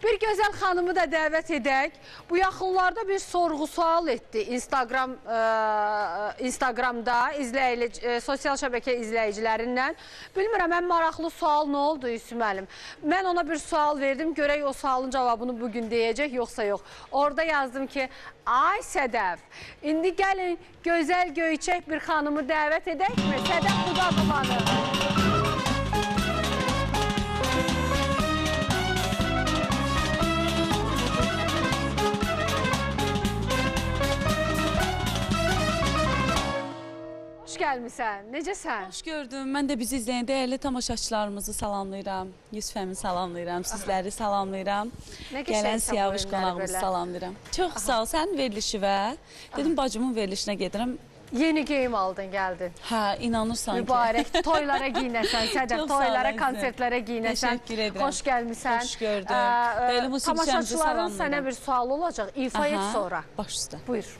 Bir gözəl xanımı da dəvət edək. Bu yaxınlarda bir sorğu-sual etdi Instagramda sosial şəbəkə izləyicilərindən. Bilmirəm, ən maraqlı sual nə oldu Yusuf müəllim? Mən ona bir sual verdim, görək o sualın cavabını bugün deyəcək, yoxsa yox. Orada yazdım ki, ay Sədəf, indi gəlin gözəl göyçək bir xanımı dəvət edəkmi? Sədəf Budaqovanı. Hoş gəlmişsən, necəsən? Hoş gördüm. Mən də bizi izləyən dəyərli tamaşaçılarımızı salamlayıram. Yusuf əmi salamlayıram, sizləri salamlayıram. Gələn Siyavuş qonağımızı salamlayıram. Çox sağ ol, sənin verilişi və dedim bacımın verilişinə gedirəm. Yeni geyim aldın, gəldin. Hə, inanırsan ki. Mübarək, toylara giyinəsən, Sədəf, toylara, konsertlərə giyinəsən. Teşekkür edirəm. Xoş gəlmişsən. Hoş gördüm. Tamaşaçıların sənə bir sual olacaq, ifa et sonra. Baş üstə. Buyur.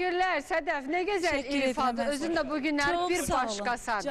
Teşekkürler Sedef. Ne güzel ifadə. Özün də bugünlər bir başqasan.